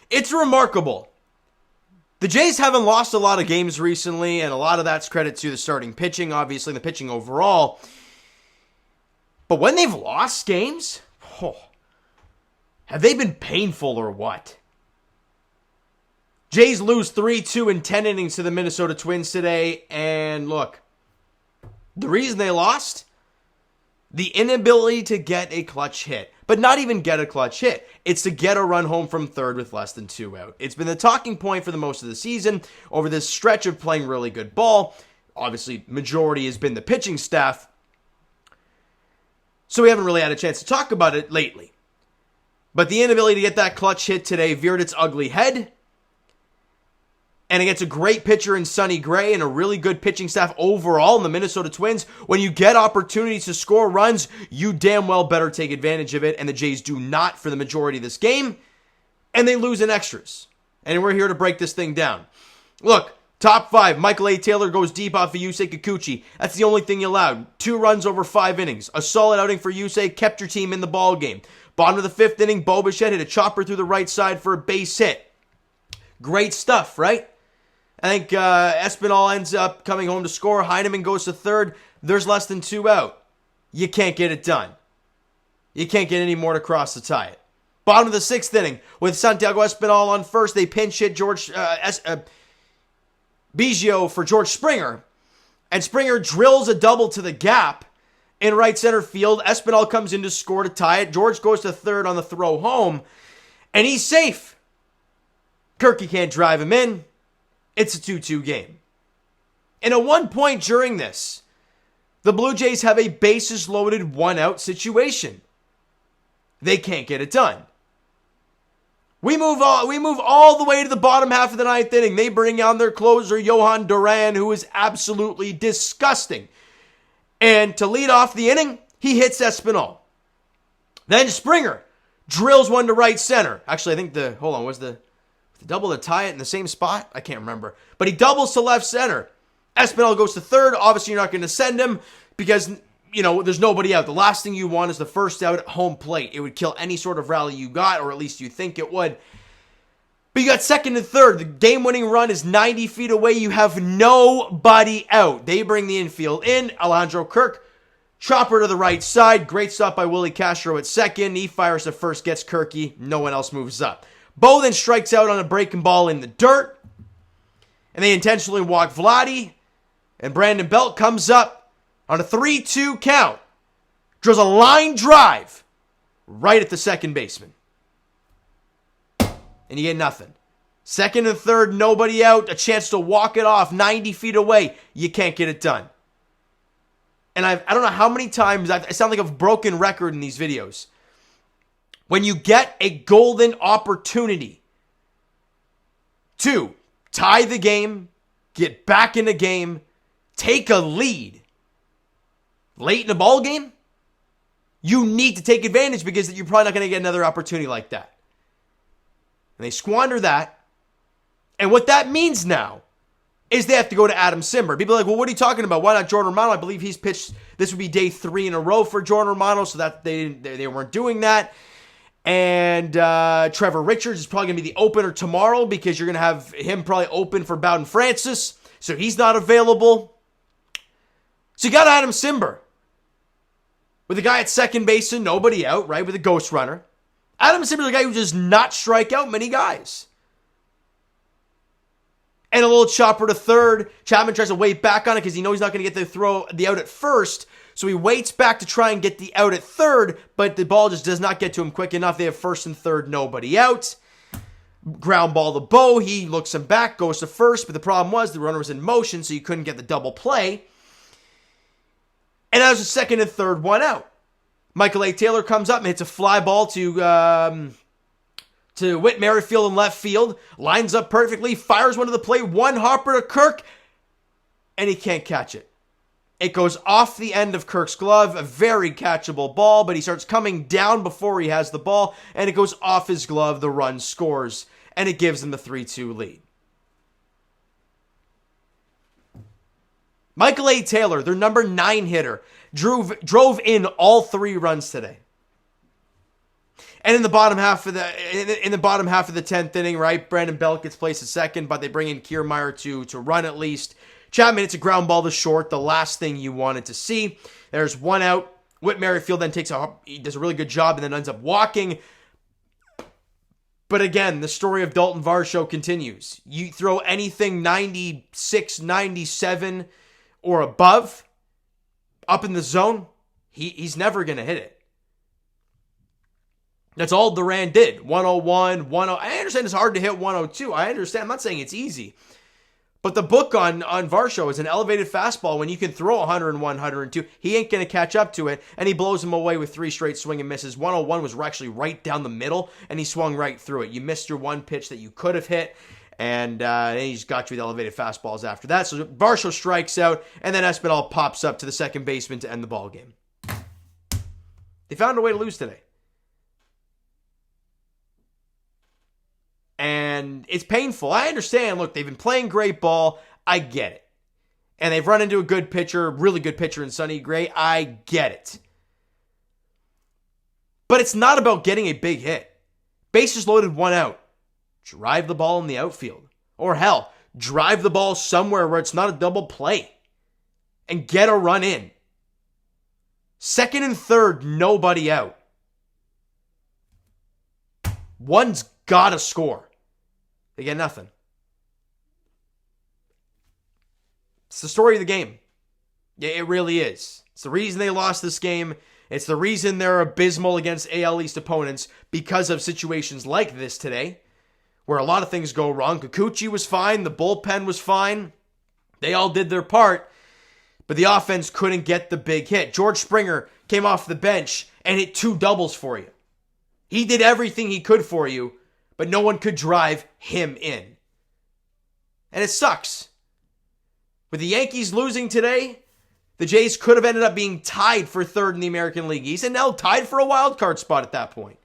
It's remarkable. The Jays haven't lost a lot of games recently, and a lot of that's credit to the starting pitching, obviously, the pitching overall. But when they've lost games, have they been painful or what? Jays lose 3-2 in 10 innings to the Minnesota Twins today, and look, the reason they lost? The inability to get a clutch hit. But not even get a clutch hit. It's to get a run home from third with less than 2 out. It's been the talking point for the most of the season over this stretch of playing really good ball. Obviously, majority has been the pitching staff. So we haven't really had a chance to talk about it lately. But the inability to get that clutch hit today veered its ugly head. And against a great pitcher in Sonny Gray and a really good pitching staff overall in the Minnesota Twins, when you get opportunities to score runs, you damn well better take advantage of it. And the Jays do not for the majority of this game. And they lose in extras. And we're here to break this thing down. Look, top 5, Michael A. Taylor goes deep off of Yusei Kikuchi. That's the only thing you allowed. 2 runs over 5 innings. A solid outing for Yusei, kept your team in the ball game. Bottom of the 5th inning, Bo Bichette hit a chopper through the right side for a base hit. Great stuff, right? I think Espinal ends up coming home to score. Heineman goes to third. There's less than 2 out. You can't get it done. You can't get any more to cross to tie it. Bottom of the 6th inning, with Santiago Espinal on first, they pinch hit Biggio for George Springer. And Springer drills a double to the gap in right center field. Espinal comes in to score to tie it. George goes to third on the throw home. And he's safe. Kirky can't drive him in. It's a 2-2 game. And at one point during this, the Blue Jays have a bases-loaded 1-out situation. They can't get it done. We move all the way to the bottom half of the 9th inning. They bring on their closer, Johan Duran, who is absolutely disgusting. And to lead off the inning, he hits Espinal. Then Springer drills one to right center. Actually, I think was the double to tie it in the same spot? I can't remember. But he doubles to left center. Espinal goes to third. Obviously, you're not going to send him because, there's nobody out. The last thing you want is the first out at home plate. It would kill any sort of rally you got, or at least you think it would. But you got second and third. The game-winning run is 90 feet away. You have nobody out. They bring the infield in. Alejandro Kirk, chopper to the right side. Great stop by Willie Castro at second. He fires to first, gets Kirky. No one else moves up. Bo then strikes out on a breaking ball in the dirt. And they intentionally walk Vladdy. And Brandon Belt comes up on a 3-2 count. Drills a line drive right at the second baseman. And you get nothing. Second and third, nobody out. A chance to walk it off 90 feet away. You can't get it done. And I don't know how many times, I sound like a broken record in these videos. When you get a golden opportunity to tie the game, get back in the game, take a lead late in the ball game, you need to take advantage because you're probably not going to get another opportunity like that. And they squander that. And what that means now is they have to go to Adam Simber. People are like, well, what are you talking about? Why not Jordan Romano? I believe he's pitched, this would be day 3 in a row for Jordan Romano, so that they weren't doing that. And Trevor Richards is probably going to be the opener tomorrow because you're going to have him probably open for Bowden Francis. So he's not available. So you got Adam Simber with a guy at second base and nobody out, right? With a ghost runner. Adam Simber is a guy who does not strike out many guys. And a little chopper to third. Chapman tries to wait back on it because he knows he's not going to get the out at first. So he waits back to try and get the out at third, but the ball just does not get to him quick enough. They have first and third, nobody out. Ground ball to Bo. He looks him back, goes to first, but the problem was the runner was in motion, so you couldn't get the double play. And that was the second and third, 1 out. Michael A. Taylor comes up and hits a fly ball to Whit Merrifield in left field. Lines up perfectly, fires one to the plate, one hopper to Kirk, and he can't catch it. It goes off the end of Kirk's glove, a very catchable ball, but he starts coming down before he has the ball, and it goes off his glove. The run scores, and it gives them the 3-2 lead. Michael A. Taylor, their number 9 hitter, drove in all 3 runs today. And in the bottom half of the 10th inning, right, Brandon Belt gets placed at second, but they bring in Kiermaier to run at least. Chapman hits a ground ball to short, the last thing you wanted to see. There's one out. Whit Merrifield then he does a really good job and then ends up walking. But again, the story of Dalton Varsho continues. You throw anything 96, 97 or above up in the zone, he's never going to hit it. That's all Duran did. 101, 10. I understand it's hard to hit 102. I understand. I'm not saying it's easy. But the book on Varsho is an elevated fastball when you can throw 101, 102. He ain't going to catch up to it, and he blows him away with 3 straight swing and misses. 101 was actually right down the middle, and he swung right through it. You missed your one pitch that you could have hit, and he just got you with elevated fastballs after that. So Varsho strikes out, and then Espinal pops up to the second baseman to end the ball game. They found a way to lose today. And it's painful. I understand. Look, they've been playing great ball. I get it. And they've run into a good pitcher, really good pitcher in Sonny Gray. I get it. But it's not about getting a big hit. Bases loaded, 1 out. Drive the ball in the outfield. Or hell, drive the ball somewhere where it's not a double play. And get a run in. Second and third, nobody out. One's gotta score. They get nothing. It's the story of the game. Yeah, it really is. It's the reason they lost this game. It's the reason they're abysmal against AL East opponents because of situations like this today, where a lot of things go wrong. Kikuchi was fine. The bullpen was fine. They all did their part, but the offense couldn't get the big hit. George Springer came off the bench and hit 2 doubles for you. He did everything he could for you, but no one could drive him in. And it sucks. With the Yankees losing today, the Jays could have ended up being tied for third in the American League East and now tied for a wild card spot at that point.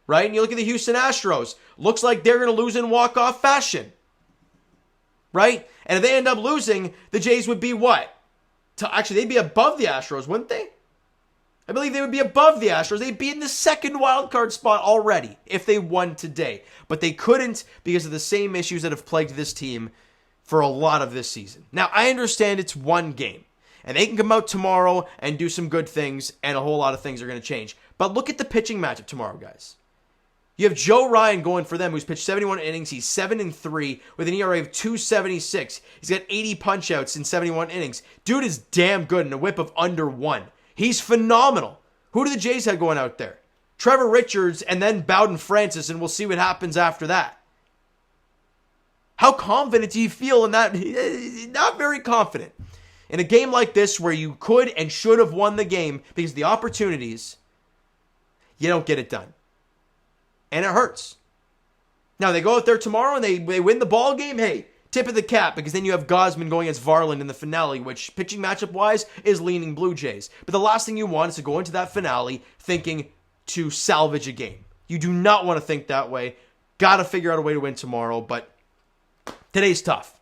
Right? And you look at the Houston Astros. Looks like they're going to lose in walk-off fashion. Right? And if they end up losing, the Jays would be what? Actually, they'd be above the Astros, wouldn't they? I believe they would be above the Astros. They'd be in the second wildcard spot already if they won today. But they couldn't because of the same issues that have plagued this team for a lot of this season. Now, I understand it's one game. And they can come out tomorrow and do some good things, and a whole lot of things are going to change. But look at the pitching matchup tomorrow, guys. You have Joe Ryan going for them, who's pitched 71 innings. He's 7-3 with an ERA of 2.76. He's got 80 punch-outs in 71 innings. Dude is damn good in a whip of under 1. He's phenomenal. Who do the Jays have going out there? Trevor Richards and then Bowden Francis, and we'll see what happens after that. How confident do you feel in that? Not very confident. In a game like this where you could and should have won the game because of the opportunities, you don't get it done. And it hurts. Now, they go out there tomorrow and they win the ball game. Hey, tip of the cap, because then you have Gausman going against Varland in the finale, which pitching matchup-wise is leaning Blue Jays. But the last thing you want is to go into that finale thinking to salvage a game. You do not want to think that way. Got to figure out a way to win tomorrow, but today's tough.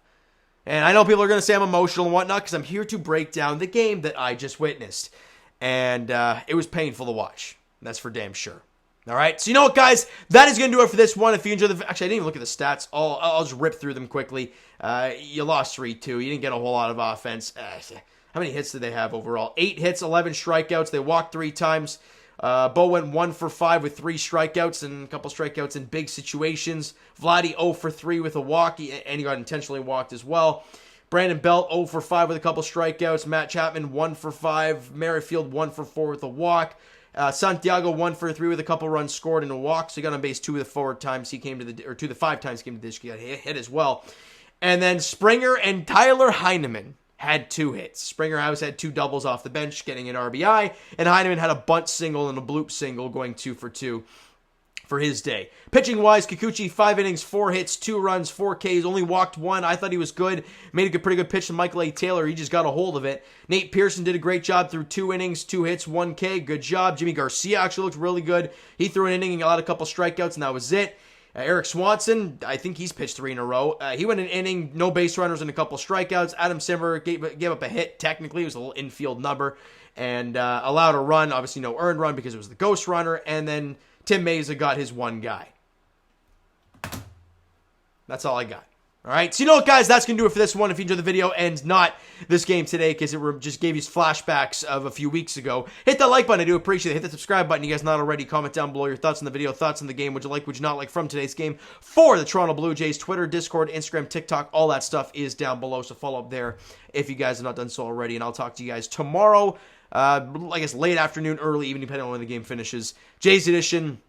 And I know people are going to say I'm emotional and whatnot because I'm here to break down the game that I just witnessed. And it was painful to watch. That's for damn sure. All right, so you know what, guys? That is going to do it for this one. If you enjoyed the... Actually, I didn't even look at the stats. I'll just rip through them quickly. You lost 3-2. You didn't get a whole lot of offense. How many hits did they have overall? 8 hits, 11 strikeouts. They walked 3 times. Bo went 1 for 5 with 3 strikeouts and a couple strikeouts in big situations. Vladdy 0 for 3 with a walk, and he got intentionally walked as well. Brandon Belt 0 for 5 with a couple strikeouts. Matt Chapman 1 for 5. Merrifield 1 for 4 with a walk. Santiago 1 for 3 with a couple runs scored and a walk. So he got on base 2 of the 4 times he came to the, or 2 of the 5 times he came to the dish. He got hit as well. And then Springer and Tyler Heineman had 2 hits. Springer House had 2 doubles off the bench, getting an RBI, and Heineman had a bunt single and a bloop single, going 2 for 2 for his day. Pitching-wise, Kikuchi, 5 innings, 4 hits, 2 runs, 4 Ks, only walked 1. I thought he was good. Made a pretty good pitch to Michael A. Taylor. He just got a hold of it. Nate Pearson did a great job through 2 innings, 2 hits, 1 K. Good job. Jimmy Garcia actually looked really good. He threw an inning and got a couple strikeouts, and that was it. Eric Swanson, I think he's pitched 3 in a row. He went an inning, no base runners and a couple strikeouts. Adam Simmer gave up a hit, technically. It was a little infield number. And allowed a run, obviously no earned run because it was the ghost runner. And then Tim Mesa got his one guy. That's all I got. All right, so you know what, guys? That's going to do it for this one. If you enjoyed the video and not this game today, because it just gave you flashbacks of a few weeks ago, hit that like button. I do appreciate it. Hit the subscribe button. You guys not already, comment down below your thoughts on the video, thoughts on the game. Would you like, would you not like from today's game for the Toronto Blue Jays? Twitter, Discord, Instagram, TikTok, all that stuff is down below, so follow up there if you guys have not done so already. And I'll talk to you guys tomorrow, I guess late afternoon, early evening, depending on when the game finishes. Jays edition,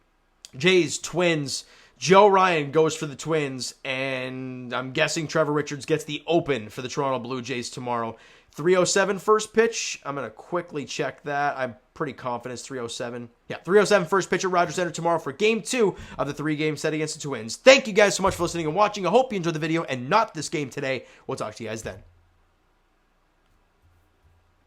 Jays, Twins. Joe Ryan goes for the Twins, and I'm guessing Trevor Richards gets the open for the Toronto Blue Jays tomorrow. 3:07 first pitch. I'm going to quickly check that. I'm pretty confident it's 3:07. Yeah, 3:07 first pitch at Rogers Center tomorrow for Game 2 of the 3-game set against the Twins. Thank you guys so much for listening and watching. I hope you enjoyed the video and not this game today. We'll talk to you guys then.